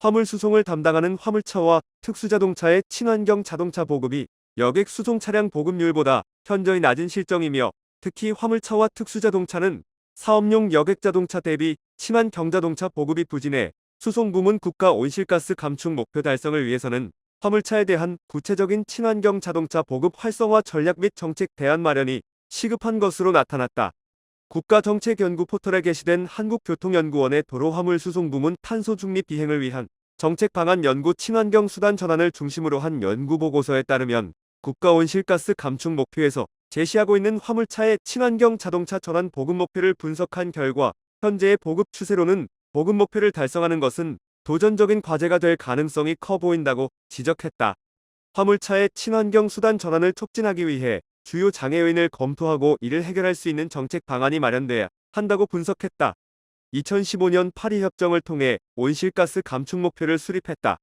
화물 수송을 담당하는 화물차와 특수자동차의 친환경 자동차 보급이 여객 수송 차량 보급률보다 현저히 낮은 실정이며, 특히 화물차와 특수자동차는 사업용 여객 자동차 대비 친환경 자동차 보급이 부진해 수송 부문 국가 온실가스 감축 목표 달성을 위해서는 화물차에 대한 구체적인 친환경 자동차 보급 활성화 전략 및 정책 대안 마련이 시급한 것으로 나타났다. 국가정책연구 포털에 게시된 한국교통연구원의 도로화물수송부문 탄소 중립 비행을 위한 정책 방안 연구 친환경 수단 전환을 중심으로 한 연구 보고서에 따르면, 국가 온실가스 감축 목표에서 제시하고 있는 화물차의 친환경 자동차 전환 보급 목표를 분석한 결과, 현재의 보급 추세로는 보급 목표를 달성하는 것은 도전적인 과제가 될 가능성이 커 보인다고 지적했다. 화물차의 친환경 수단 전환을 촉진하기 위해 주요 장애 요인을 검토하고 이를 해결할 수 있는 정책 방안이 마련돼야 한다고 분석했다. 2015년 파리 협정을 통해 온실가스 감축 목표를 수립했다.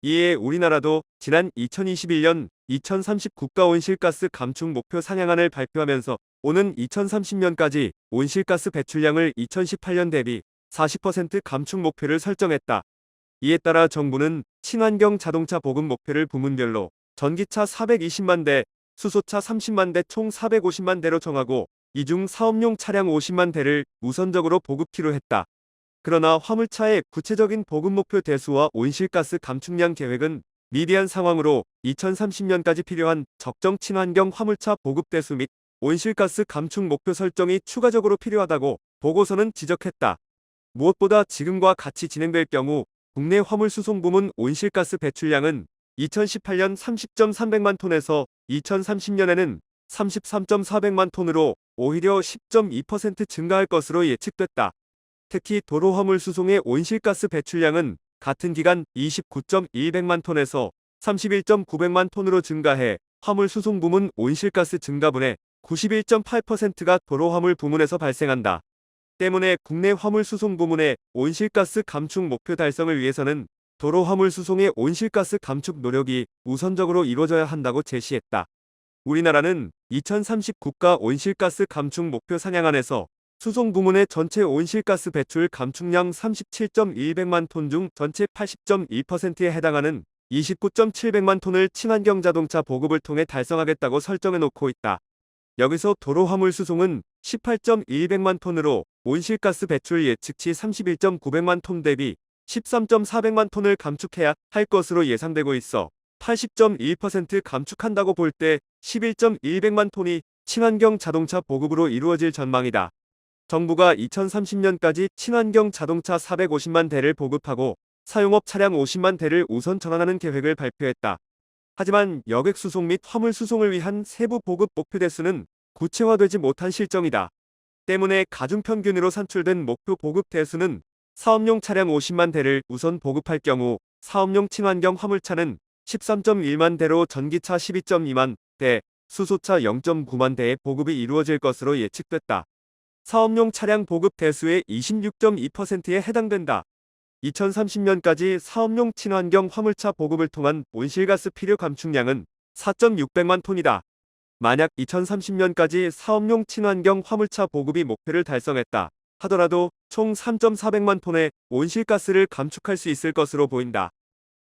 이에 우리나라도 지난 2021년 2030 국가 온실가스 감축 목표 상향안을 발표하면서 오는 2030년까지 온실가스 배출량을 2018년 대비 40% 감축 목표를 설정했다. 이에 따라 정부는 친환경 자동차 보급 목표를 부문별로 전기차 420만 대, 수소차 30만 대 총 450만 대로 정하고, 이 중 사업용 차량 50만 대를 우선적으로 보급키로 했다. 그러나 화물차의 구체적인 보급 목표 대수와 온실가스 감축량 계획은 미비한 상황으로 2030년까지 필요한 적정 친환경 화물차 보급 대수 및 온실가스 감축 목표 설정이 추가적으로 필요하다고 보고서는 지적했다. 무엇보다 지금과 같이 진행될 경우 국내 화물수송 부문 온실가스 배출량은 2018년 30.300만 톤에서 2030년에는 33.400만 톤으로 오히려 10.2% 증가할 것으로 예측됐다. 특히 도로화물 수송의 온실가스 배출량은 같은 기간 29.100만 톤에서 31.900만 톤으로 증가해 화물 수송 부문 온실가스 증가분의 91.8%가 도로화물 부문에서 발생한다. 때문에 국내 화물 수송 부문의 온실가스 감축 목표 달성을 위해서는 도로화물 수송의 온실가스 감축 노력이 우선적으로 이루어져야 한다고 제시했다. 우리나라는 2030 국가 온실가스 감축 목표 상향안에서 수송 부문의 전체 온실가스 배출 감축량 37.100만 톤 중 전체 80.2%에 해당하는 29.700만 톤을 친환경 자동차 보급을 통해 달성하겠다고 설정해 놓고 있다. 여기서 도로화물 수송은 18.100만 톤으로 온실가스 배출 예측치 31.900만 톤 대비 13.400만 톤을 감축해야 할 것으로 예상되고 있어 80.1% 감축한다고 볼 때 11.100만 톤이 친환경 자동차 보급으로 이루어질 전망이다. 정부가 2030년까지 친환경 자동차 450만 대를 보급하고 사용업 차량 50만 대를 우선 전환하는 계획을 발표했다. 하지만 여객 수송 및 화물 수송을 위한 세부 보급 목표 대수는 구체화되지 못한 실정이다. 때문에 가중평균으로 산출된 목표 보급 대수는 사업용 차량 50만 대를 우선 보급할 경우 사업용 친환경 화물차는 13.1만 대로 전기차 12.2만 대, 수소차 0.9만 대의 보급이 이루어질 것으로 예측됐다. 사업용 차량 보급 대수의 26.2%에 해당된다. 2030년까지 사업용 친환경 화물차 보급을 통한 온실가스 필요 감축량은 4.600만 톤이다. 만약 2030년까지 사업용 친환경 화물차 보급이 목표를 달성했다 하더라도 총 3.400만 톤의 온실가스를 감축할 수 있을 것으로 보인다.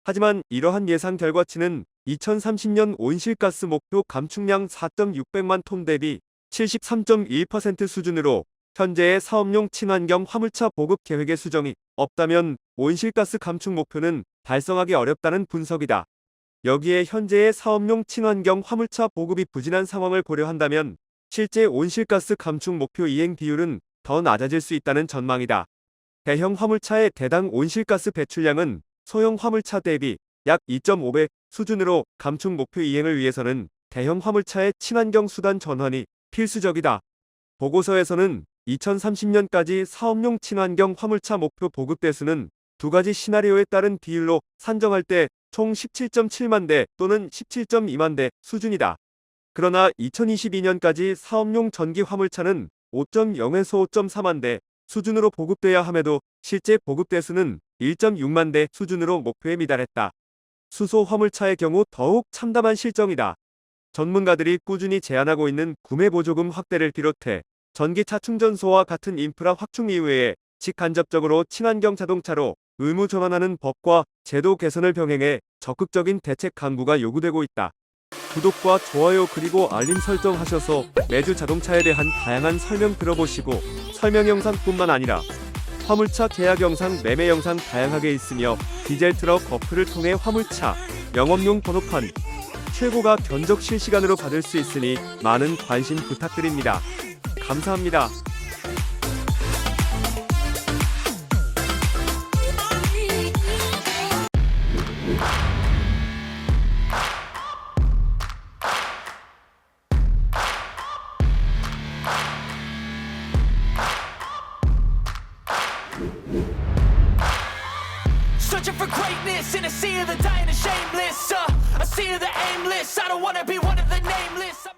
하지만 이러한 예상 결과치는 2030년 온실가스 목표 감축량 4.600만 톤 대비 73.1% 수준으로 현재의 사업용 친환경 화물차 보급 계획의 수정이 없다면 온실가스 감축 목표는 달성하기 어렵다는 분석이다. 여기에 현재의 사업용 친환경 화물차 보급이 부진한 상황을 고려한다면 실제 온실가스 감축 목표 이행 비율은 더 낮아질 수 있다는 전망이다. 대형 화물차의 대당 온실가스 배출량은 소형 화물차 대비 약 2.5배 수준으로 감축 목표 이행을 위해서는 대형 화물차의 친환경 수단 전환이 필수적이다. 보고서에서는 2030년까지 사업용 친환경 화물차 목표 보급 대수는 두 가지 시나리오에 따른 비율로 산정할 때 총 17.7만 대 또는 17.2만 대 수준이다. 그러나 2022년까지 사업용 전기 화물차는 5.0에서 5.4만 대 수준으로 보급돼야 함에도 실제 보급 대수는 1.6만 대 수준으로 목표에 미달했다. 수소 화물차의 경우 더욱 참담한 실정이다. 전문가들이 꾸준히 제안하고 있는 구매 보조금 확대를 비롯해 전기차 충전소와 같은 인프라 확충 이외에 직간접적으로 친환경 자동차로 의무 전환하는 법과 제도 개선을 병행해 적극적인 대책 강구가 요구되고 있다. 구독과 좋아요 그리고 알림 설정하셔서 매주 자동차에 대한 다양한 설명 들어보시고 설명 영상뿐만 아니라 화물차 계약 영상, 매매 영상 다양하게 있으며 디젤 트럭 어플을 통해 화물차 영업용 번호판 최고가 견적 실시간으로 받을 수 있으니 많은 관심 부탁드립니다. 감사합니다. Searching for greatness in a sea of the dying and shameless. A sea of the aimless. I don't wanna be one of the nameless.